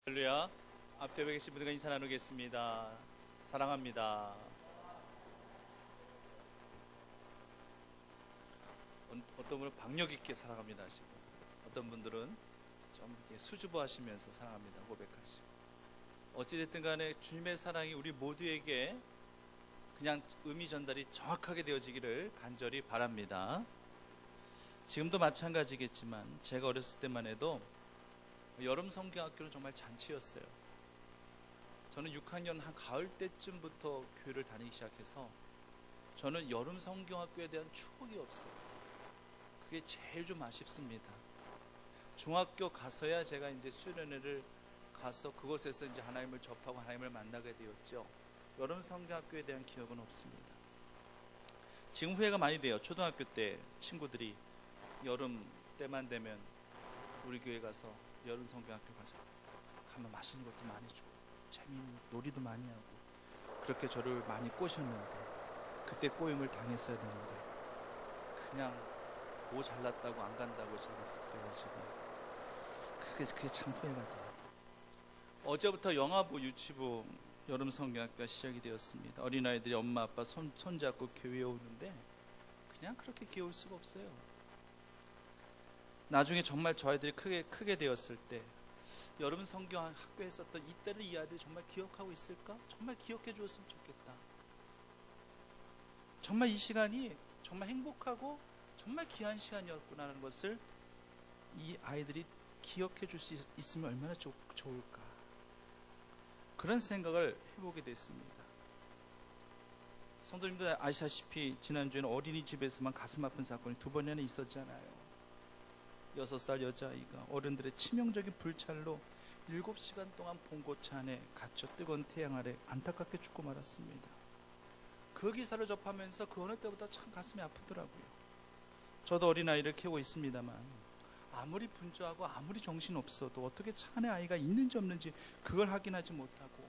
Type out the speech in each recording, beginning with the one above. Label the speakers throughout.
Speaker 1: 할렐루야. 앞에 계신 분들과 인사 나누겠습니다. 사랑합니다. 어떤 분은 박력 있게 사랑합니다 하시고, 어떤 분들은 좀 이렇게 수줍어 하시면서 사랑합니다 고백하시고, 어찌됐든 간에 주님의 사랑이 우리 모두에게 그냥 의미 전달이 정확하게 되어지기를 간절히 바랍니다. 지금도 마찬가지겠지만 제가 어렸을 때만 해도 여름 성경학교는 정말 잔치였어요. 저는 6학년 한 가을 때쯤부터 교회를 다니기 시작해서 저는 여름 성경학교에 대한 추억이 없어요. 그게 제일 좀 아쉽습니다. 중학교 가서야 제가 이제 수련회를 가서 그곳에서 이제 하나님을 접하고 하나님을 만나게 되었죠. 여름 성경학교에 대한 기억은 없습니다. 지금 후회가 많이 돼요. 초등학교 때 친구들이 여름 때만 되면 우리 교회 가서 여름 성경학교 가자. 가면 맛있는 것도 많이 주고 재미있는 놀이도 많이 하고 그렇게 저를 많이 꼬셨는데 그때 꼬임을 당했어야 되는데 그냥 뭐 잘났다고 안 간다고 제가 그래가지고 그게 참 후회가 돼요. 어제부터 영아부 유치부 여름 성경학교가 시작이 되었습니다. 어린아이들이 엄마 아빠 손잡고 교회에 오는데 그냥 그렇게 귀여울 수가 없어요. 나중에 정말 저 아이들이 크게 되었을 때 여름 성경 학교에 있었던 이때를 이 아이들이 정말 기억하고 있을까? 정말 기억해 주었으면 좋겠다. 정말 이 시간이 정말 행복하고 정말 귀한 시간이었구나라는 것을 이 아이들이 기억해 줄 수 있으면 얼마나 좋을까. 그런 생각을 해보게 됐습니다. 성도님들 아시다시피 지난주에는 어린이집에서만 가슴 아픈 사건이 2번이나 있었잖아요. 6살 여자아이가 어른들의 치명적인 불찰로 7시간 동안 봉고차 안에 갇혀 뜨거운 태양 아래 안타깝게 죽고 말았습니다. 그 기사를 접하면서 그 어느 때보다 참 가슴이 아프더라고요. 저도 어린아이를 키우고 있습니다만 아무리 분주하고 아무리 정신없어도 어떻게 차 안에 아이가 있는지 없는지 그걸 확인하지 못하고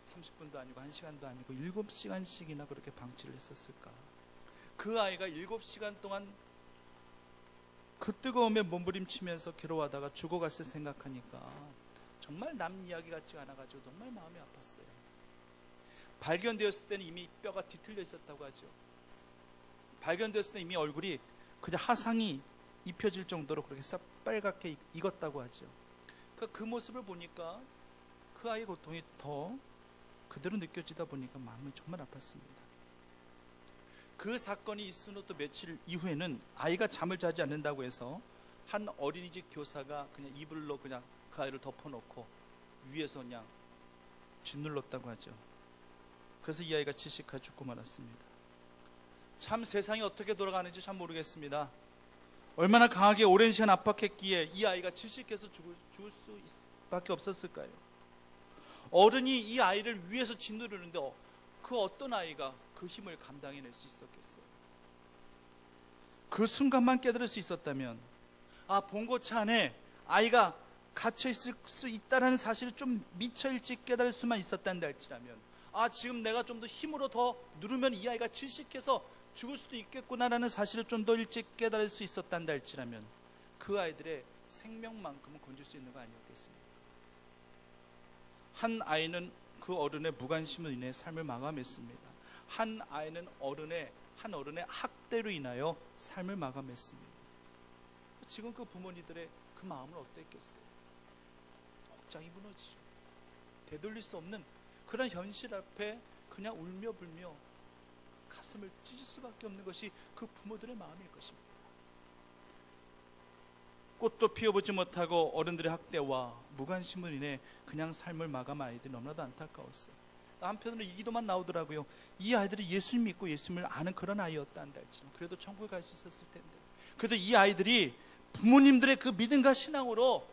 Speaker 1: 30분도 아니고 1시간도 아니고 7시간씩이나 그렇게 방치를 했었을까. 그 아이가 7시간 동안 그 뜨거움에 몸부림치면서 괴로워하다가 죽어갔을 생각하니까 정말 남 이야기 같지가 않아가지고 정말 마음이 아팠어요. 발견되었을 때는 이미 뼈가 뒤틀려 있었다고 하죠. 발견되었을 때 이미 얼굴이 그냥 화상이 입혀질 정도로 그렇게 빨갛게 익었다고 하죠. 그 모습을 보니까 그 아이의 고통이 더 그대로 느껴지다 보니까 마음이 정말 아팠습니다. 그 사건이 있은 후 또 며칠 이후에는 아이가 잠을 자지 않는다고 해서 한 어린이집 교사가 그냥 이불로 그냥 그 아이를 덮어놓고 위에서 그냥 짓눌렀다고 하죠. 그래서 이 아이가 질식하여 죽고 말았습니다. 참 세상이 어떻게 돌아가는지 참 모르겠습니다. 얼마나 강하게 오랜 시간 압박했기에 이 아이가 질식해서 죽을 수밖에 없었을까요? 어른이 이 아이를 위에서 짓누르는데 그 어떤 아이가 그 힘을 감당해낼 수 있었겠어요? 그 순간만 깨달을 수 있었다면 봉고차 안에 아이가 갇혀 있을 수 있다는 사실을 좀 미처 일찍 깨달을 수만 있었단다 할지라면 지금 내가 좀 더 힘으로 더 누르면 이 아이가 질식해서 죽을 수도 있겠구나라는 사실을 좀 더 일찍 깨달을 수 있었단다 할지라면 그 아이들의 생명만큼은 건질 수 있는 거 아니었겠습니까? 한 아이는 그 어른의 무관심으로 인해 삶을 마감했습니다. 한 아이는 한 어른의 학대로 인하여 삶을 마감했습니다. 지금 그 부모님들의 그 마음은 어땠겠어요? 억장이 무너지죠. 되돌릴 수 없는 그런 현실 앞에 그냥 울며 불며 가슴을 찢을 수밖에 없는 것이 그 부모들의 마음일 것입니다. 꽃도 피워보지 못하고 어른들의 학대와 무관심으로 인해 그냥 삶을 마감한 아이들이 너무나도 안타까웠어요. 한편으로 이 기도만 나오더라고요. 이 아이들이 예수님 믿고 예수님을 아는 그런 아이였다 한다 할지는 그래도 천국에 갈 수 있었을 텐데, 그래도 이 아이들이 부모님들의 그 믿음과 신앙으로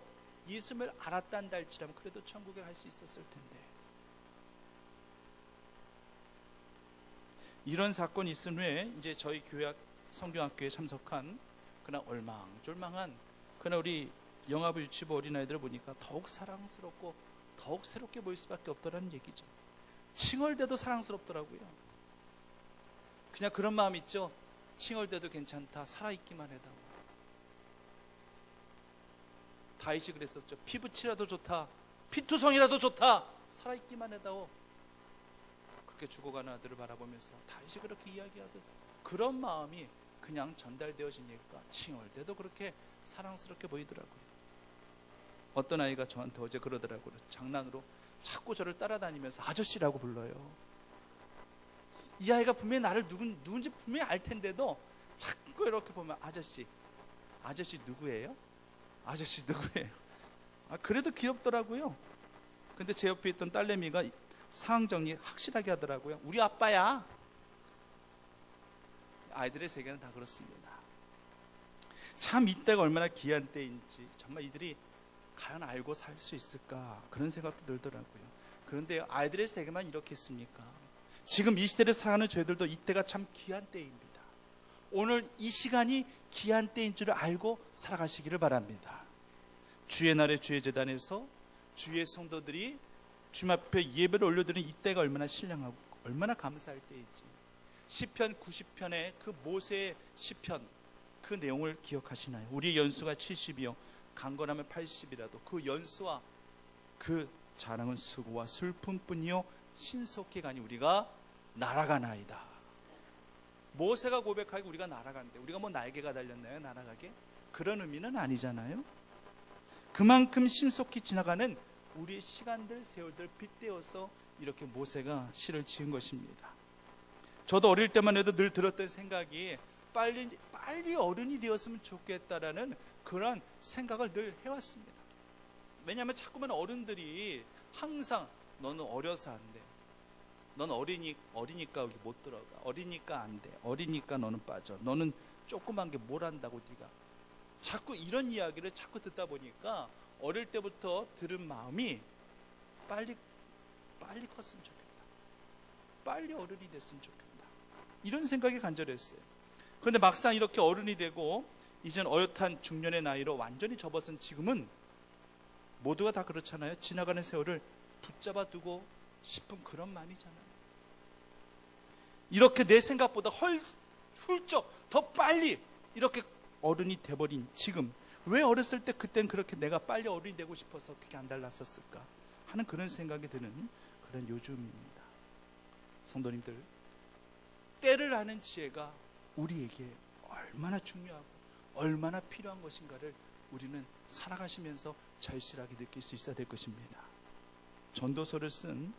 Speaker 1: 예수님을 알았다 한다 할지라면 그래도 천국에 갈 수 있었을 텐데, 이런 사건이 있은 후에 이제 저희 교회 성경학교에 참석한 그날 얼망졸망한 그날 우리 영아부 유치부 어린아이들을 보니까 더욱 사랑스럽고 더욱 새롭게 보일 수밖에 없더라는 얘기죠. 칭얼대도 사랑스럽더라고요. 그냥 그런 마음 있죠. 칭얼대도 괜찮다. 살아있기만 해다. 다윗이 그랬었죠. 피부치라도 좋다, 피투성이라도 좋다, 살아있기만 해다오. 그렇게 죽어가는 아들을 바라보면서 다윗이 그렇게 이야기하듯 그런 마음이 그냥 전달되어지니까 칭얼 때도 그렇게 사랑스럽게 보이더라고요. 어떤 아이가 저한테 어제 그러더라고요. 장난으로 자꾸 저를 따라다니면서 아저씨라고 불러요. 이 아이가 분명히 나를 누군지 분명히 알 텐데도 자꾸 이렇게 보면 아저씨 누구예요? 아저씨 누구예요? 그래도 귀엽더라고요. 근데 제 옆에 있던 딸내미가 상황 정리 확실하게 하더라고요. 우리 아빠야. 아이들의 세계는 다 그렇습니다. 참 이때가 얼마나 귀한 때인지 정말 이들이 과연 알고 살 수 있을까 그런 생각도 들더라고요. 그런데 아이들의 세계만 이렇게 있습니까? 지금 이 시대를 살아가는 저희들도 이때가 참 귀한 때입니다. 오늘 이 시간이 귀한 때인 줄을 알고 살아가시기를 바랍니다. 주의 날에 주의 제단에서 주의 성도들이 주님 앞에 예배를 올려드리는 이때가 얼마나 신령하고 얼마나 감사할 때인지, 시편 90편의 그 모세의 시편 그 내용을 기억하시나요? 우리의 연수가 70이요 강건하면 80이라도 그 연수와 그 자랑은 수고와 슬픔뿐이요 신속히 가니 우리가 날아가나이다. 모세가 고백하기 우리가 날아간대. 우리가 뭐 날개가 달렸나요? 날아가게? 그런 의미는 아니잖아요. 그만큼 신속히 지나가는 우리의 시간들, 세월들 빗대어서 이렇게 모세가 시를 지은 것입니다. 저도 어릴 때만 해도 늘 들었던 생각이 빨리 어른이 되었으면 좋겠다라는 그런 생각을 늘 해왔습니다. 왜냐하면 자꾸만 어른들이 항상 너는 어려서 안 돼, 넌 어리니까 여기 못 들어가, 어리니까 안 돼, 어리니까 너는 빠져, 너는 조그만 게 뭘 안다고 네가, 자꾸 이런 이야기를 자꾸 듣다 보니까 어릴 때부터 들은 마음이 빨리 컸으면 좋겠다, 빨리 어른이 됐으면 좋겠다, 이런 생각이 간절했어요. 그런데 막상 이렇게 어른이 되고 이젠 어엿한 중년의 나이로 완전히 접어선 지금은 모두가 다 그렇잖아요. 지나가는 세월을 붙잡아 두고 싶은 그런 마음이잖아요. 이렇게 내 생각보다 훌쩍 더 빨리 이렇게 어른이 돼버린 지금, 왜 어렸을 때 그땐 그렇게 내가 빨리 어른이 되고 싶어서 그렇게 안 달랐었을까 하는 그런 생각이 드는 그런 요즘입니다. 성도님들, 때를 아는 지혜가 우리에게 얼마나 중요하고 얼마나 필요한 것인가를 우리는 살아가시면서 절실하게 느낄 수 있어야 될 것입니다. 전도서를 쓴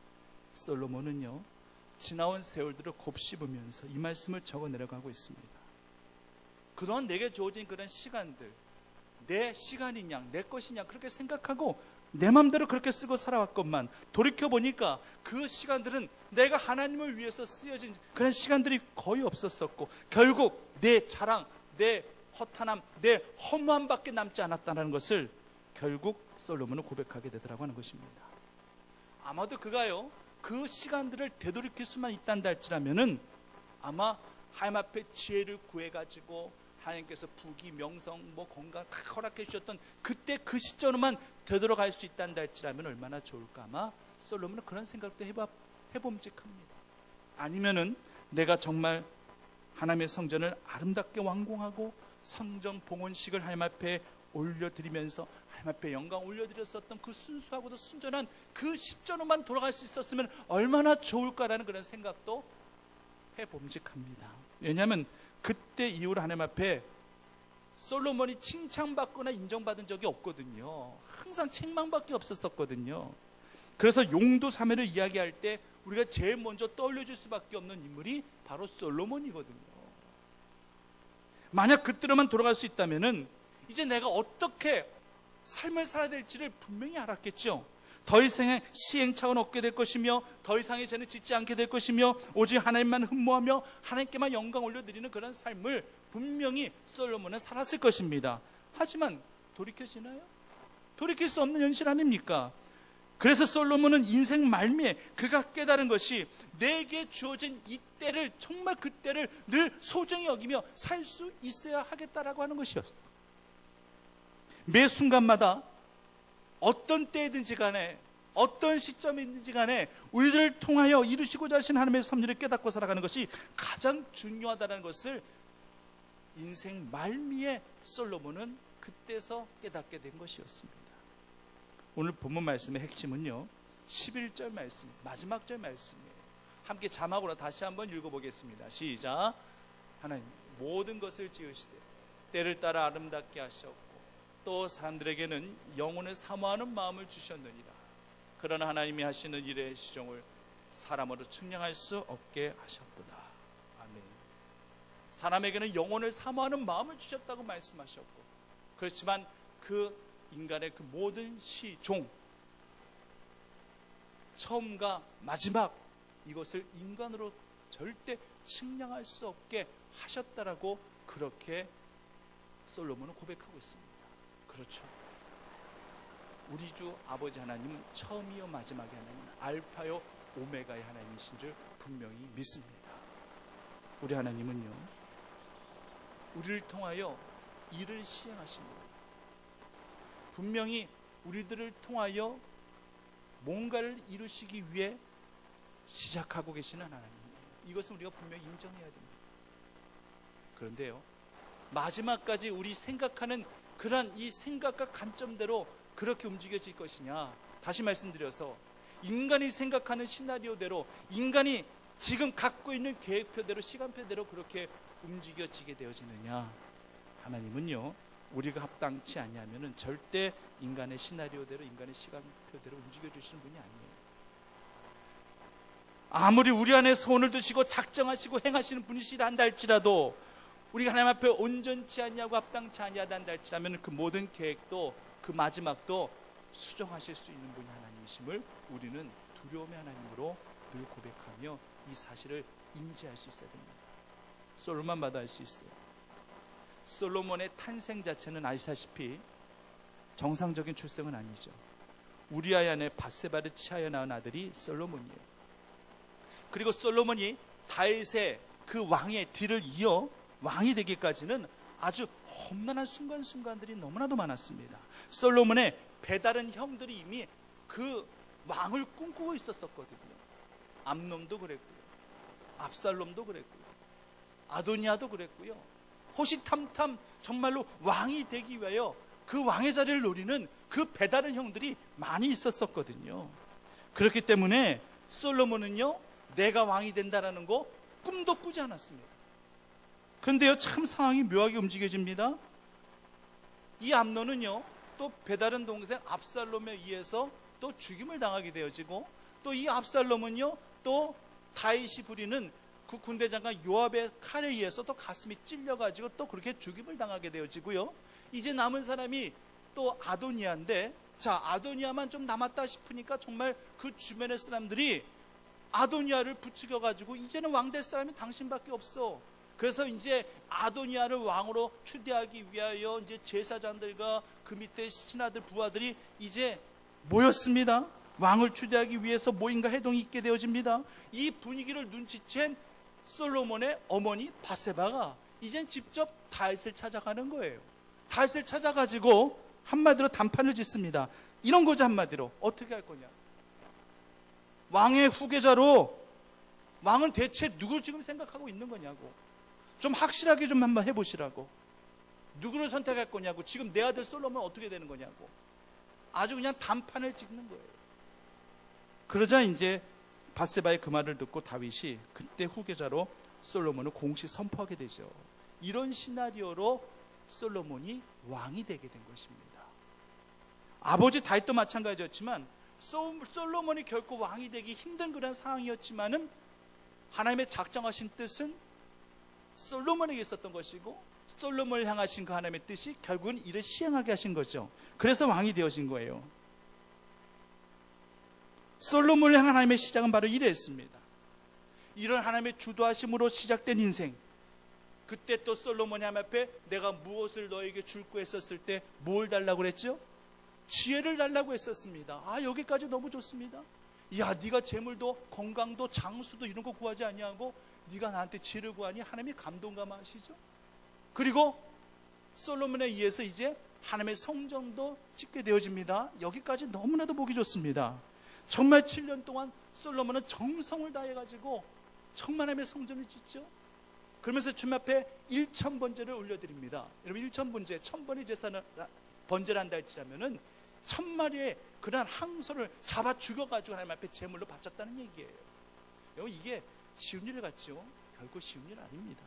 Speaker 1: 솔로몬은요, 지나온 세월들을 곱씹으면서 이 말씀을 적어 내려가고 있습니다. 그동안 내게 주어진 그런 시간들, 내 시간이냐 내 것이냐 그렇게 생각하고 내 마음대로 그렇게 쓰고 살아왔건만, 돌이켜보니까 그 시간들은 내가 하나님을 위해서 쓰여진 그런 시간들이 거의 없었었고, 결국 내 자랑, 내 허탄함, 내 허무함밖에 남지 않았다는 것을 결국 솔로몬은 고백하게 되더라고 하는 것입니다. 아마도 그가요, 그 시간들을 되돌이킬 수만 있단다 할지라면은 아마 하나님 앞에 지혜를 구해가지고 하나님께서 부귀, 명성, 건강 다 허락해 주셨던 그때 그 시점으로만 되돌아갈 수 있단다 할지라면 얼마나 좋을까. 아마 솔로몬은 그런 생각도 해봄직합니다. 아니면은 내가 정말 하나님의 성전을 아름답게 완공하고 성전 봉헌식을 하나님 앞에 올려드리면서 하나님 앞에 영광 올려드렸었던 그 순수하고도 순전한 그 시점으로만 돌아갈 수 있었으면 얼마나 좋을까라는 그런 생각도 해봄직합니다. 왜냐하면 그때 이후로 하나님 앞에 솔로몬이 칭찬받거나 인정받은 적이 없거든요. 항상 책망밖에 없었거든요. 그래서 용도 사매를 이야기할 때 우리가 제일 먼저 떠올려줄 수밖에 없는 인물이 바로 솔로몬이거든요. 만약 그때로만 돌아갈 수 있다면은 이제 내가 어떻게 삶을 살아야 될지를 분명히 알았겠죠. 더 이상의 시행착오는 없게 될 것이며, 더 이상의 죄는 짓지 않게 될 것이며, 오직 하나님만 흠모하며 하나님께만 영광 올려드리는 그런 삶을 분명히 솔로몬은 살았을 것입니다. 하지만 돌이켜지나요? 돌이킬 수 없는 현실 아닙니까? 그래서 솔로몬은 인생 말미에 그가 깨달은 것이 내게 주어진 이 때를, 정말 그 때를 늘 소중히 여기며 살 수 있어야 하겠다라고 하는 것이었어요. 매 순간마다 어떤 때이든지 간에 어떤 시점이든지 간에 우리들을 통하여 이루시고자 하신 하나님의 섭리를 깨닫고 살아가는 것이 가장 중요하다는 것을 인생 말미에 솔로몬은 그때서 깨닫게 된 것이었습니다. 오늘 본문 말씀의 핵심은요, 11절 말씀, 마지막 절 말씀이에요. 함께 자막으로 다시 한번 읽어보겠습니다. 시작. 하나님 모든 것을 지으시되 때를 따라 아름답게 하셨고 또 사람들에게는 영혼을 사모하는 마음을 주셨느니라. 그러나 하나님이 하시는 일의 시종을 사람으로 측량할 수 없게 하셨도다. 아멘. 사람에게는 영혼을 사모하는 마음을 주셨다고 말씀하셨고, 그렇지만 그 인간의 그 모든 시종, 처음과 마지막, 이것을 인간으로 절대 측량할 수 없게 하셨다라고 그렇게 솔로몬은 고백하고 있습니다. 그렇죠. 우리 주 아버지 하나님은 처음이요 마지막의 하나님, 알파요 오메가의 하나님이신 줄 분명히 믿습니다. 우리 하나님은요, 우리를 통하여 일을 시행하십니다. 분명히 우리들을 통하여 뭔가를 이루시기 위해 시작하고 계시는 하나님이에요. 이것은 우리가 분명히 인정해야 됩니다. 그런데요, 마지막까지 우리 생각하는 그런 이 생각과 관점대로 그렇게 움직여질 것이냐, 다시 말씀드려서 인간이 생각하는 시나리오대로, 인간이 지금 갖고 있는 계획표대로, 시간표대로 그렇게 움직여지게 되어지느냐. 하나님은요, 우리가 합당치 아니하면은 절대 인간의 시나리오대로, 인간의 시간표대로 움직여주시는 분이 아니에요. 아무리 우리 안에 소원을 두시고 작정하시고 행하시는 분이시라 한다 할지라도, 우리가 하나님 앞에 온전치 아니하고 합당치 아니하다 한다 할지라면 그 모든 계획도, 그 마지막도 수정하실 수 있는 분이 하나님이심을 우리는 두려움의 하나님으로 늘 고백하며 이 사실을 인지할 수 있어야 됩니다. 솔로몬마다 알 수 있어요. 솔로몬의 탄생 자체는 아시다시피 정상적인 출생은 아니죠. 우리아의 아내 밧세바를 취하여 낳은 아들이 솔로몬이에요. 그리고 솔로몬이 다윗의 그 왕의 뒤를 이어 왕이 되기까지는 아주 험난한 순간순간들이 너무나도 많았습니다. 솔로몬의 배다른 형들이 이미 그 왕을 꿈꾸고 있었거든요. 암논도 그랬고요, 압살롬도 그랬고요, 아도니아도 그랬고요. 호시탐탐 정말로 왕이 되기 위하여 그 왕의 자리를 노리는 그 배다른 형들이 많이 있었거든요. 그렇기 때문에 솔로몬은요, 내가 왕이 된다라는 거 꿈도 꾸지 않았습니다. 그런데요, 참 상황이 묘하게 움직여집니다. 이 암논은요, 또 배다른 동생 압살롬에 의해서 또 죽임을 당하게 되어지고, 또 이 압살롬은요, 또 다윗이 부리는 그 군대 장관 요압의 칼에 의해서 또 가슴이 찔려가지고 또 그렇게 죽임을 당하게 되어지고요. 이제 남은 사람이 또 아도니아인데, 자, 아도니아만 좀 남았다 싶으니까 정말 그 주변의 사람들이 아도니아를 부추겨가지고 이제는 왕 될 사람이 당신밖에 없어. 그래서 이제 아도니아를 왕으로 추대하기 위하여 이제 제사장들과 그 밑에 신하들, 부하들이 이제 모였습니다. 왕을 추대하기 위해서 모임과 해동이 있게 되어집니다. 이 분위기를 눈치챈 솔로몬의 어머니 밧세바가 이젠 직접 다윗을 찾아가는 거예요. 다윗을 찾아가지고 한마디로 단판을 짓습니다. 이런 거죠, 한마디로. 어떻게 할 거냐. 왕의 후계자로 왕은 대체 누구를 지금 생각하고 있는 거냐고. 좀 확실하게 좀 한번 해보시라고. 누구를 선택할 거냐고. 지금 내 아들 솔로몬은 어떻게 되는 거냐고. 아주 그냥 단판을 짓는 거예요. 그러자 이제 밧세바의 그 말을 듣고 다윗이 그때 후계자로 솔로몬을 공식 선포하게 되죠. 이런 시나리오로 솔로몬이 왕이 되게 된 것입니다. 아버지 다윗도 마찬가지였지만 솔로몬이 결코 왕이 되기 힘든 그런 상황이었지만은 하나님의 작정하신 뜻은 솔로몬에게 있었던 것이고, 솔로몬을 향하신 그 하나님의 뜻이 결국은 이를 시행하게 하신 거죠. 그래서 왕이 되어진 거예요. 솔로몬을 향한 하나님의 시작은 바로 이랬습니다. 이런 하나님의 주도하심으로 시작된 인생, 그때 또 솔로몬이 하나님 앞에 내가 무엇을 너에게 줄고 했었을 때 뭘 달라고 그랬죠? 지혜를 달라고 했었습니다. 아, 여기까지 너무 좋습니다. 야, 네가 재물도 건강도 장수도 이런 거 구하지 아니하고 네가 나한테 지혜를 구하니 하나님이 감동감하시죠. 그리고 솔로몬에 의해서 이제 하나님의 성전도 짓게 되어집니다. 여기까지 너무나도 보기 좋습니다. 정말 7년 동안 솔로몬은 정성을 다해가지고 정말 하나님의 성전을 짓죠. 그러면서 주님 앞에 1,000번제를 올려드립니다. 여러분 1,000번제, 1,000번의 제사를 번제를 한다 할지라면은 1,000마리의 그러한 항소를 잡아 죽여가지고 하나님 앞에 제물로 바쳤다는 얘기예요. 여러분 이게 쉬운 일 같죠? 결코 쉬운 일 아닙니다.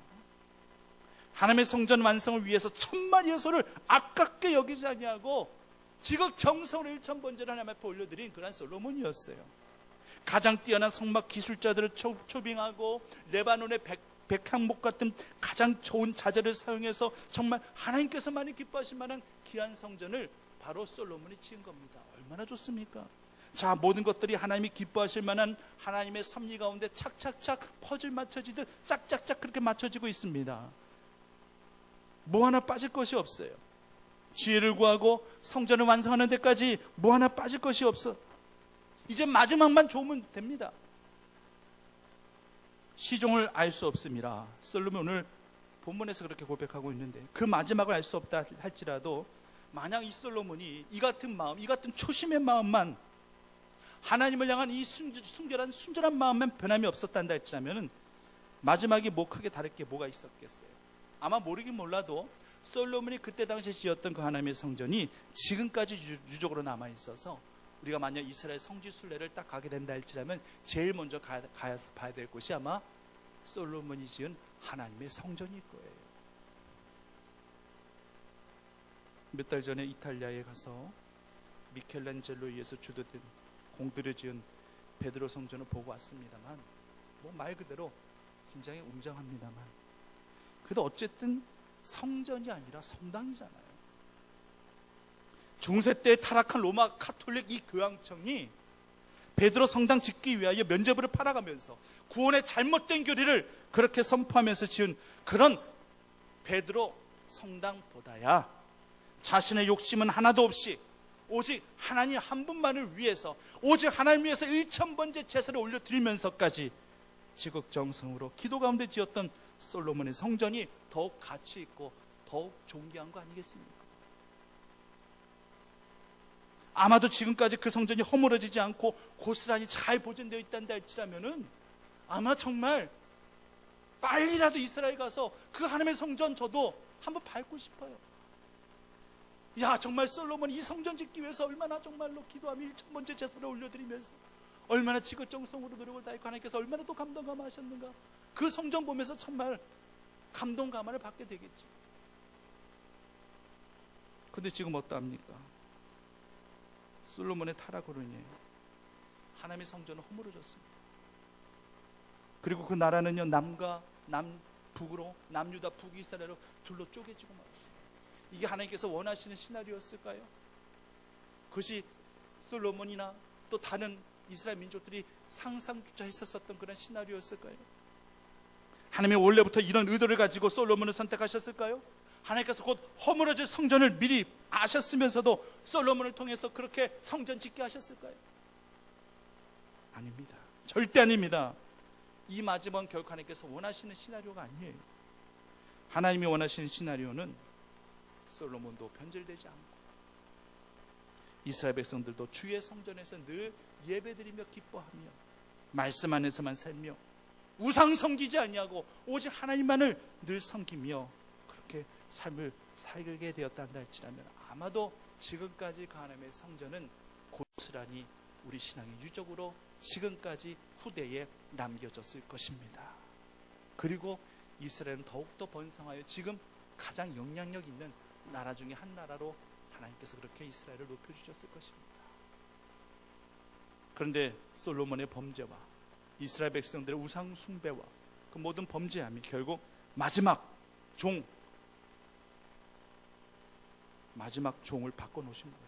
Speaker 1: 하나님의 성전 완성을 위해서 1,000마리의 소를 아깝게 여기지 아니하고 지극정성으로 1,000번제를 하나님 앞에 올려드린 그런 솔로몬이었어요. 가장 뛰어난 성막 기술자들을 초빙하고 레바논의 백향목 같은 가장 좋은 자재를 사용해서 정말 하나님께서 많이 기뻐하실 만한 귀한 성전을 바로 솔로몬이 지은 겁니다. 얼마나 좋습니까? 자, 모든 것들이 하나님이 기뻐하실 만한 하나님의 섭리 가운데 착착착 퍼즐 맞춰지듯 짝짝짝 그렇게 맞춰지고 있습니다. 뭐 하나 빠질 것이 없어요. 지혜를 구하고 성전을 완성하는 데까지 뭐 하나 빠질 것이 없어. 이제 마지막만 좋으면 됩니다. 시종을 알 수 없습니다. 솔로몬 오늘 본문에서 그렇게 고백하고 있는데 그 마지막을 알 수 없다 할지라도 만약 이 솔로몬이 이 같은 마음, 이 같은 초심의 마음만 하나님을 향한 이 순결한 마음만 변함이 없었단다 할지라면 마지막이 뭐 크게 다를 게 뭐가 있었겠어요? 아마 모르긴 몰라도 솔로몬이 그때 당시에 지었던 그 하나님의 성전이 지금까지 유적으로 남아있어서 우리가 만약 이스라엘 성지 순례를 딱 가게 된다 할지라면 제일 먼저 가서 봐야 될 곳이 아마 솔로몬이 지은 하나님의 성전일 거예요. 몇 달 전에 이탈리아에 가서 미켈란젤로에 의해서 주도된 공들여 지은 베드로 성전을 보고 왔습니다만 뭐 말 그대로 굉장히 웅장합니다만 그래도 어쨌든 성전이 아니라 성당이잖아요. 중세 때 타락한 로마 카톨릭 이 교황청이 베드로 성당 짓기 위하여 면죄부를 팔아가면서 구원의 잘못된 교리를 그렇게 선포하면서 지은 그런 베드로 성당보다야 자신의 욕심은 하나도 없이 오직 하나님 한 분만을 위해서 오직 하나님 위해서 1,000번째 제사를 올려드리면서까지 지극정성으로 기도 가운데 지었던 솔로몬의 성전이 더욱 가치 있고 더욱 존귀한 거 아니겠습니까? 아마도 지금까지 그 성전이 허물어지지 않고 고스란히 잘 보존되어 있단다 할지라면은 아마 정말 빨리라도 이스라엘 가서 그 하나님의 성전 저도 한번 밟고 싶어요. 야, 정말 솔로몬이 이 성전 짓기 위해서 얼마나 정말로 기도하며 1,000번째 제사를 올려드리면서 얼마나 지극정성으로 노력을 다했고 하나님께서 얼마나 또 감동 감화하셨는가. 그 성전 보면서 정말 감동 감화를 받게 되겠지. 근데 지금 어떠합니까? 솔로몬의 타락으로 인해 하나님의 성전은 허물어졌습니다. 그리고 그 나라는요 남과 남북으로 남유다 북이스라엘로 둘로 쪼개지고 말았습니다. 이게 하나님께서 원하시는 시나리오였을까요? 그것이 솔로몬이나 또 다른 이스라엘 민족들이 상상조차 했었던 그런 시나리오였을까요? 하나님이 원래부터 이런 의도를 가지고 솔로몬을 선택하셨을까요? 하나님께서 곧 허물어질 성전을 미리 아셨으면서도 솔로몬을 통해서 그렇게 성전 짓게 하셨을까요? 아닙니다. 절대 아닙니다. 이 마지막은 결국 하나님께서 원하시는 시나리오가 아니에요. 하나님이 원하시는 시나리오는 솔로몬도 변질되지 않고 이스라엘 백성들도 주의 성전에서 늘 예배드리며 기뻐하며 말씀 안에서만 살며 우상 섬기지 아니하고 오직 하나님만을 늘 섬기며 그렇게 삶을 살게 되었단다 할지라면 아마도 지금까지 그 하나님의 성전은 고스란히 우리 신앙의 유적으로 지금까지 후대에 남겨졌을 것입니다. 그리고 이스라엘은 더욱더 번성하여 지금 가장 영향력 있는 나라 중에 한 나라로 하나님께서 그렇게 이스라엘을 높여주셨을 것입니다. 그런데 솔로몬의 범죄와 이스라엘 백성들의 우상 숭배와 그 모든 범죄함이 결국 마지막 종을 바꿔놓으신 거예요.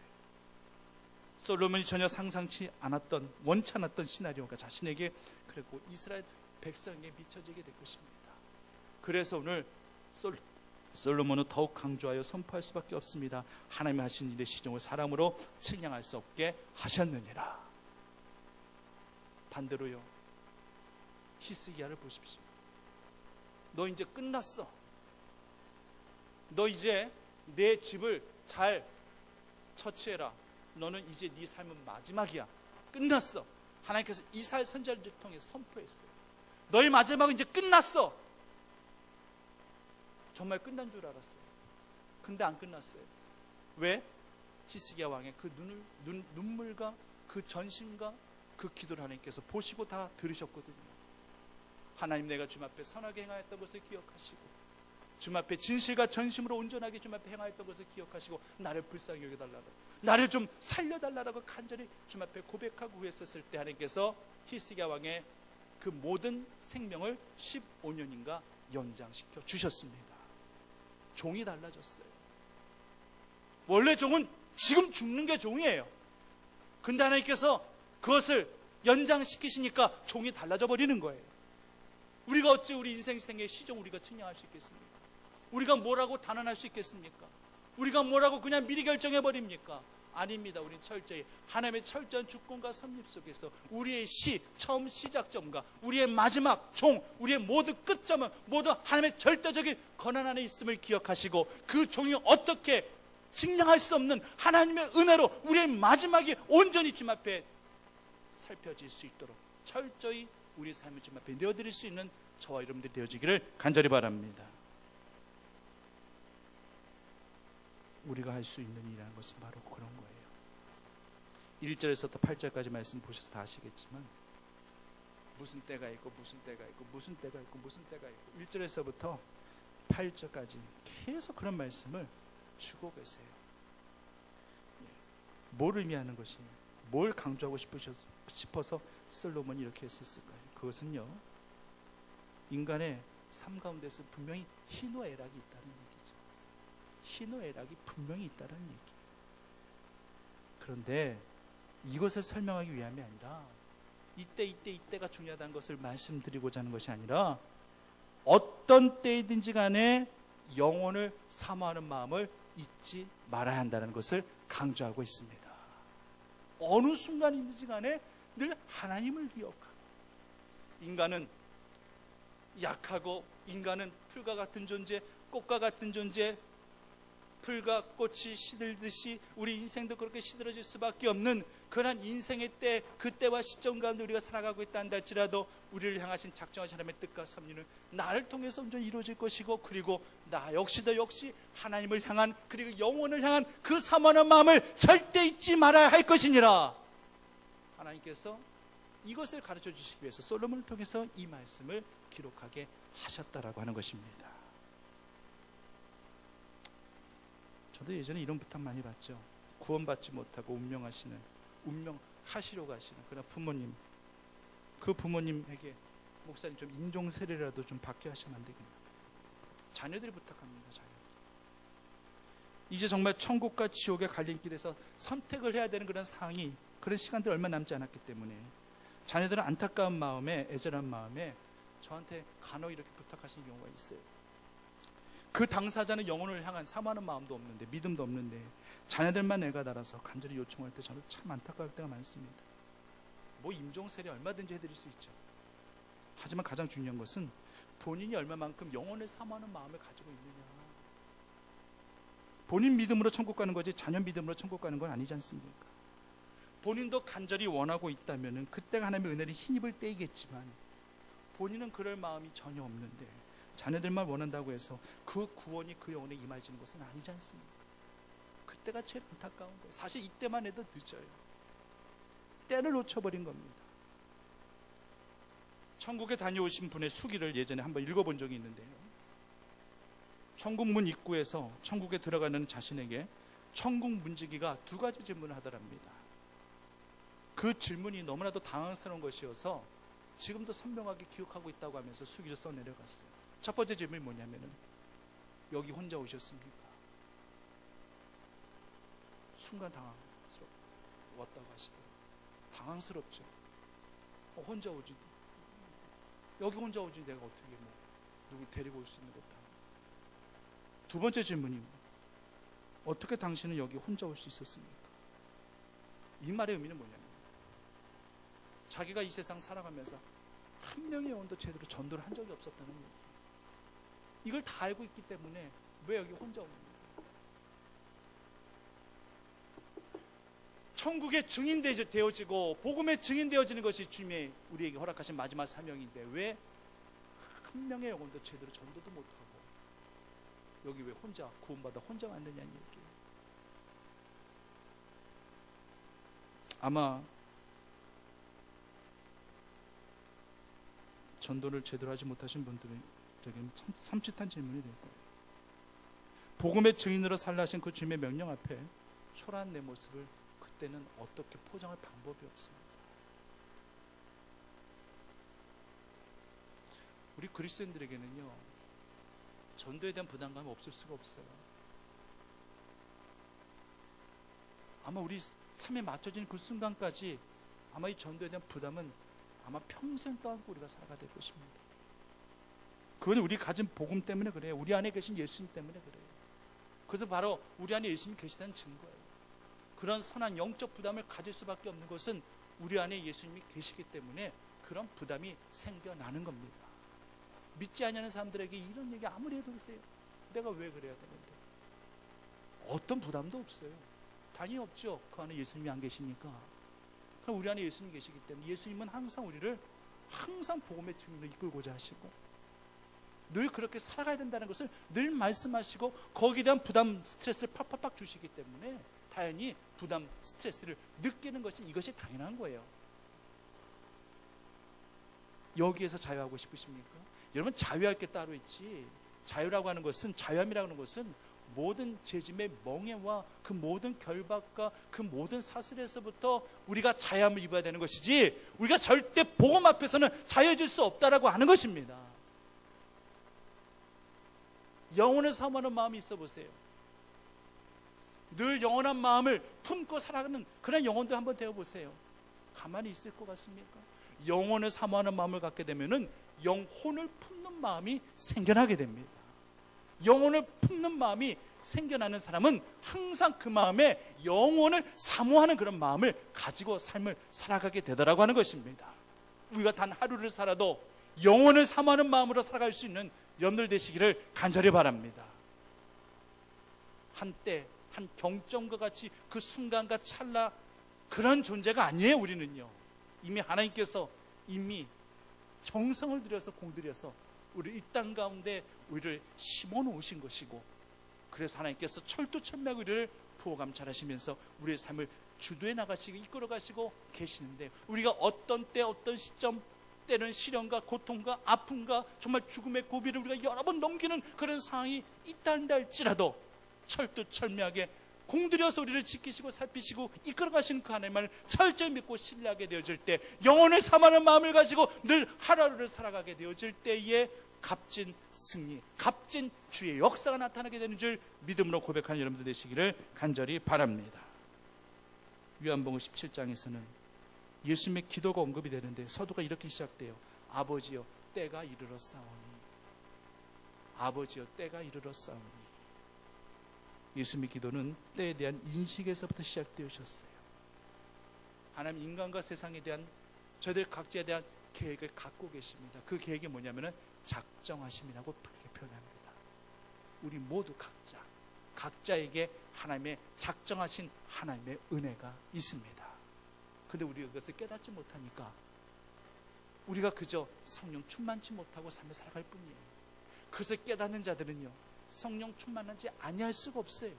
Speaker 1: 솔로몬이 전혀 상상치 않았던 원치 않았던 시나리오가 자신에게 그리고 이스라엘 백성에게 미쳐지게 될 것입니다. 그래서 오늘 솔로몬은 더욱 강조하여 선포할 수밖에 없습니다. 하나님이 하신 일의 시종을 사람으로 측량할 수 없게 하셨느니라. 반대로요, 히스기야를 보십시오. 너 이제 끝났어. 너 이제 내 집을 잘 처치해라. 너는 이제 네 삶은 마지막이야. 끝났어. 하나님께서 이사야 선지자를 통해서 선포했어요. 너의 마지막은 이제 끝났어. 정말 끝난 줄 알았어요. 근데 안 끝났어요. 왜? 히스기야 왕의 그 눈물과 그 전심과 그 기도를 하나님께서 보시고 다 들으셨거든요. 하나님, 내가 주님 앞에 선하게 행하였던 것을 기억하시고, 주님 앞에 진실과 전심으로 온전하게 주님 앞에 행하였던 것을 기억하시고, 나를 불쌍히 여겨달라고, 나를 좀 살려달라고 간절히 주님 앞에 고백하고 구했었을 때 하나님께서 히스기야 왕의 그 모든 생명을 15년인가 연장시켜 주셨습니다. 종이 달라졌어요. 원래 종은 지금 죽는 게 종이에요. 근데 하나님께서 그것을 연장시키시니까 종이 달라져 버리는 거예요. 우리가 어찌 우리 인생의 시종 우리가 측량할 수 있겠습니까? 우리가 뭐라고 단언할 수 있겠습니까? 우리가 뭐라고 그냥 미리 결정해 버립니까? 아닙니다. 우린 철저히 하나님의 철저한 주권과 섭립 속에서 우리의 처음 시작점과 우리의 마지막 종, 우리의 모두 끝점은 모두 하나님의 절대적인 권한 안에 있음을 기억하시고, 그 종이 어떻게 측량할 수 없는 하나님의 은혜로 우리의 마지막이 온전히 주님 앞에 살펴질 수 있도록 철저히 우리 삶을 주님 앞에 내어드릴 수 있는 저와 여러분들이 되어지기를 간절히 바랍니다. 우리가 할 수 있는 일이라는 것은 바로 그런 거예요. 1절에서부터 8절까지 말씀 보셔서 다 아시겠지만, 무슨 때가 있고 무슨 때가 있고 무슨 때가 있고 무슨 때가 있고 1절에서부터 8절까지 계속 그런 말씀을 주고 계세요. 뭘 의미하는 것이에요? 뭘 강조하고 싶어서 솔로몬이 이렇게 했었을까요? 그것은요, 인간의 삶 가운데서 분명히 희노애락이 있다는 얘기죠. 희노애락이 분명히 있다는 얘기예요. 그런데 이것을 설명하기 위함이 아니라 이때가 중요하다는 것을 말씀드리고자 하는 것이 아니라, 어떤 때이든지 간에 영혼을 사모하는 마음을 잊지 말아야 한다는 것을 강조하고 있습니다. 어느 순간이든지 간에 늘 하나님을 기억하고, 인간은 약하고, 인간은 풀과 같은 존재, 꽃과 같은 존재, 풀과 꽃이 시들듯이 우리 인생도 그렇게 시들어질 수밖에 없는 그러한 인생의 때, 그 때와 시점 가운데 우리가 살아가고 있다는 할지라도 우리를 향하신 작정하신 하나님의 뜻과 섭리는 나를 통해서 온전히 이루어질 것이고, 그리고 나 역시도 역시 하나님을 향한, 그리고 영혼을 향한 그 사모하는 마음을 절대 잊지 말아야 할 것이니라. 하나님께서 이것을 가르쳐 주시기 위해서 솔로몬을 통해서 이 말씀을 기록하게 하셨다라고 하는 것입니다. 저도 예전에 이런 부탁 많이 받죠. 구원받지 못하고 운명하시려고 하시는 그런 부모님, 그 부모님에게 목사님 좀 인종 세례라도 좀 받게 하시면 안 되겠나. 자녀들이 부탁합니다. 자녀들. 이제 정말 천국과 지옥의 갈림길에서 선택을 해야 되는 그런 상황이, 그런 시간들이 얼마 남지 않았기 때문에 자녀들은 안타까운 마음에, 애절한 마음에 저한테 간혹 이렇게 부탁하시는 경우가 있어요. 그 당사자는 영혼을 향한 사모하는 마음도 없는데, 믿음도 없는데 자녀들만 애가 달아서 간절히 요청할 때 저는 참 안타까울 때가 많습니다. 뭐 임종세례 얼마든지 해드릴 수 있죠. 하지만 가장 중요한 것은 본인이 얼마만큼 영혼을 사모하는 마음을 가지고 있느냐. 본인 믿음으로 천국 가는 거지 자녀 믿음으로 천국 가는 건 아니지 않습니까? 본인도 간절히 원하고 있다면 그때가 하나님의 은혜를 힘입을 때이겠지만, 본인은 그럴 마음이 전혀 없는데 자녀들만 원한다고 해서 그 구원이 그 영혼에 임하지는 것은 아니지 않습니까? 그때가 제일 안타까운 거예요. 사실 이때만 해도 늦어요. 때를 놓쳐버린 겁니다. 천국에 다녀오신 분의 수기를 예전에 한번 읽어본 적이 있는데요, 천국 문 입구에서 천국에 들어가는 자신에게 천국 문지기가 두 가지 질문을 하더랍니다. 그 질문이 너무나도 당황스러운 것이어서 지금도 선명하게 기억하고 있다고 하면서 수기를 써내려갔어요. 첫 번째 질문이 뭐냐면은, 여기 혼자 오셨습니까? 순간 당황스럽고 왔다고 하시더라고요. 당황스럽죠. 혼자 오지, 여기 혼자 오지 내가 어떻게 뭐 누굴 데리고 올 수 있는 것도 아니고. 두 번째 질문이, 어떻게 당신은 여기 혼자 올 수 있었습니까? 이 말의 의미는 뭐냐면, 자기가 이 세상 살아가면서 한 명의 영혼도 제대로 전도를 한 적이 없었다는 얘기. 이걸 다 알고 있기 때문에 왜 여기 혼자 오는 거예요? 천국의 증인 되어지고 복음의 증인 되어지는 것이 주님의 우리에게 허락하신 마지막 사명인데, 왜 한 명의 영혼도 제대로 전도도 못하고 여기 왜 혼자 구원받아 혼자 왔느냐는 얘기예요. 아마 전도를 제대로 하지 못하신 분들에게는 참 삼짓한 질문이 될 거예요. 복음의 증인으로 살라 하신 그 주님의 명령 앞에 초라한 내 모습을 그때는 어떻게 포장할 방법이 없습니다. 우리 그리스도인들에게는요, 전도에 대한 부담감이 없을 수가 없어요. 아마 우리 삶에 맞춰진 그 순간까지 아마 이 전도에 대한 부담은 아마 평생 떠안고 우리가 살아가야 될 것입니다. 그건 우리 가진 복음 때문에 그래요. 우리 안에 계신 예수님 때문에 그래요. 그래서 바로 우리 안에 예수님이 계시다는 증거예요. 그런 선한 영적 부담을 가질 수밖에 없는 것은 우리 안에 예수님이 계시기 때문에 그런 부담이 생겨나는 겁니다. 믿지 않는 사람들에게 이런 얘기 아무리 해도 보세요. 내가 왜 그래야 되는데? 어떤 부담도 없어요. 당연히 없죠. 그 안에 예수님이 안 계시니까. 그럼 우리 안에 예수님이 계시기 때문에 예수님은 항상 우리를 항상 복음의 증인으로 이끌고자 하시고 늘 그렇게 살아가야 된다는 것을 늘 말씀하시고 거기에 대한 부담, 스트레스를 팍팍팍 주시기 때문에 당연히 부담, 스트레스를 느끼는 것이 이것이 당연한 거예요. 여기에서 자유하고 싶으십니까? 여러분, 자유할 게 따로 있지. 자유라고 하는 것은, 자유함이라고 하는 것은 모든 죄짐의 멍에와 그 모든 결박과 그 모든 사슬에서부터 우리가 자유함을 입어야 되는 것이지, 우리가 절대 복음 앞에서는 자유해질 수 없다라고 하는 것입니다. 영혼을 사모하는 마음이 있어 보세요. 늘 영원한 마음을 품고 살아가는 그런 영혼들 한번 되어보세요. 가만히 있을 것 같습니까? 영혼을 사모하는 마음을 갖게 되면은 영혼을 품는 마음이 생겨나게 됩니다. 영혼을 품는 마음이 생겨나는 사람은 항상 그 마음에 영혼을 사모하는 그런 마음을 가지고 삶을 살아가게 되더라고 하는 것입니다. 우리가 단 하루를 살아도 영혼을 사모하는 마음으로 살아갈 수 있는 여러분들 되시기를 간절히 바랍니다. 한때 한 경점과 같이 그 순간과 찰나 그런 존재가 아니에요. 우리는요, 이미 하나님께서 이미 정성을 들여서 공들여서 우리 이 땅 가운데 우리를 심어 놓으신 것이고, 그래서 하나님께서 철두철미하고 우리를 부호감찰하시면서 우리의 삶을 주도해 나가시고 이끌어 가시고 계시는데, 우리가 어떤 때 어떤 시점, 때는 시련과 고통과 아픔과 정말 죽음의 고비를 우리가 여러 번 넘기는 그런 상황이 있다 한다 할지라도 철두철미하게 공들여서 우리를 지키시고 살피시고 이끌어 가시는 그 하나님을 철저히 믿고 신뢰하게 되어질 때, 영혼을 사모하는 마음을 가지고 늘 하루하루를 살아가게 되어질 때에 값진 승리, 값진 주의 역사가 나타나게 되는 줄 믿음으로 고백하는 여러분들 되시기를 간절히 바랍니다. 요한복음 17장에서는 예수님의 기도가 언급이 되는데 서두가 이렇게 시작돼요. 아버지여, 때가 이르렀사오니. 아버지여, 때가 이르렀사오니. 예수님의 기도는 때에 대한 인식에서부터 시작되어졌어요. 하나님 인간과 세상에 대한, 저희들 각자에 대한 계획을 갖고 계십니다. 그 계획이 뭐냐면은 작정하심이라고 그렇게 표현합니다. 우리 모두 각자에게 하나님의 작정하신 하나님의 은혜가 있습니다. 근데 우리가 그것을 깨닫지 못하니까 우리가 그저 성령 충만치 못하고 삶을 살아갈 뿐이에요. 그것을 깨닫는 자들은요, 성령 충만하지 아니할 수가 없어요.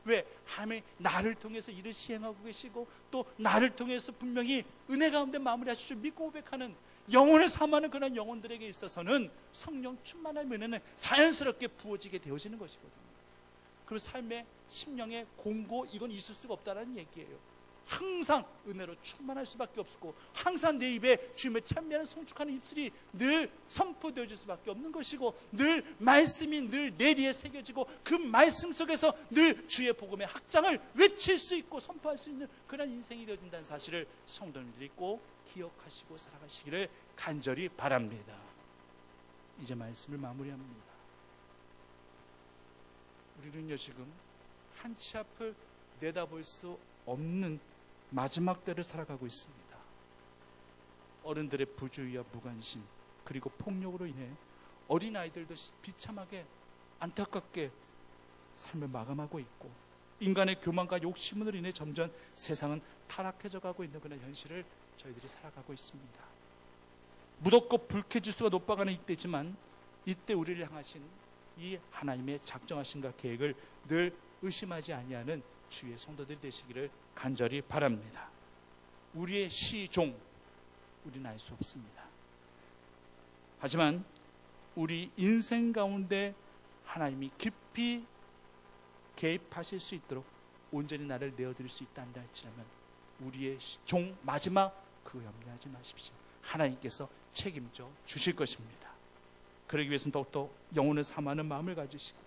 Speaker 1: 왜? 하나님이 나를 통해서 일을 시행하고 계시고 또 나를 통해서 분명히 은혜 가운데 마무리하실 줄 믿고 고백하는, 영혼을 사모하는 그런 영혼들에게 있어서는 성령 충만한 은혜는 자연스럽게 부어지게 되어지는 것이거든요. 그리고 삶의 심령의 공고, 이건 있을 수가 없다는 얘기예요. 항상 은혜로 충만할 수밖에 없고, 항상 내 입에 주님을 찬미하는 송축하는 입술이 늘 선포되어질 수밖에 없는 것이고, 늘 말씀이 늘 내리에 새겨지고 그 말씀 속에서 늘 주의 복음의 확장을 외칠 수 있고 선포할 수 있는 그런 인생이 되어진다는 사실을 성도님들이 꼭 기억하시고 살아가시기를 간절히 바랍니다. 이제 말씀을 마무리합니다. 우리는요, 지금 한치 앞을 내다볼 수 없는 마지막 때를 살아가고 있습니다. 어른들의 부주의와 무관심, 그리고 폭력으로 인해 어린아이들도 비참하게 안타깝게 삶을 마감하고 있고, 인간의 교만과 욕심으로 인해 점점 세상은 타락해져 가고 있는 그런 현실을 저희들이 살아가고 있습니다. 무덥고 불쾌지수가 높아가는 이때지만, 이때 우리를 향하신 이 하나님의 작정하신가 계획을 늘 의심하지 아니하는 주의 성도들이 되시기를 간절히 바랍니다. 우리의 시종, 우리는 알 수 없습니다. 하지만 우리 인생 가운데 하나님이 깊이 개입하실 수 있도록 온전히 나를 내어드릴 수 있다 한다 할지라면 우리의 종 마지막 그거 염려하지 마십시오. 하나님께서 책임져 주실 것입니다. 그러기 위해서는 더욱더 영혼을 사모하는 마음을 가지시고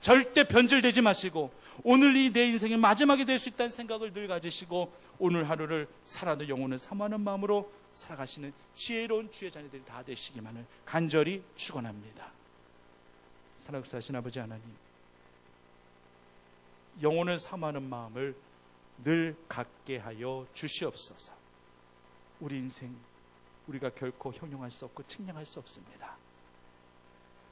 Speaker 1: 절대 변질되지 마시고 오늘이 내 인생의 마지막이 될 수 있다는 생각을 늘 가지시고 오늘 하루를 살아도 영혼을 사모하는 마음으로 살아가시는 지혜로운 주의 자녀들이 다 되시기만을 간절히 축원합니다. 살아계신 아버지 하나님, 영혼을 사모하는 마음을 늘 갖게 하여 주시옵소서. 우리 인생 우리가 결코 형용할 수 없고 측량할 수 없습니다.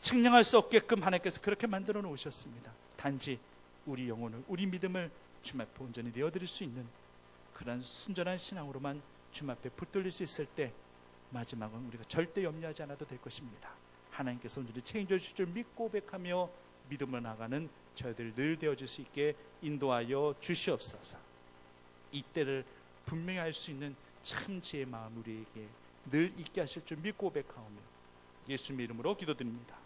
Speaker 1: 측량할 수 없게끔 하나님께서 그렇게 만들어 놓으셨습니다. 단지 우리 영혼을, 우리 믿음을 주님 앞에 온전히 내어드릴 수 있는 그런 순전한 신앙으로만 주님 앞에 붙들릴 수 있을 때 마지막은 우리가 절대 염려하지 않아도 될 것입니다. 하나님께서 온전히 책임져 주실 줄 믿고 고백하며 믿음으로 나가는 저희들 늘 되어질 수 있게 인도하여 주시옵소서. 이때를 분명히 알 수 있는 참 지혜의 마음 우리에게 늘 있게 하실 줄 믿고 고백하오며 예수님의 이름으로 기도드립니다.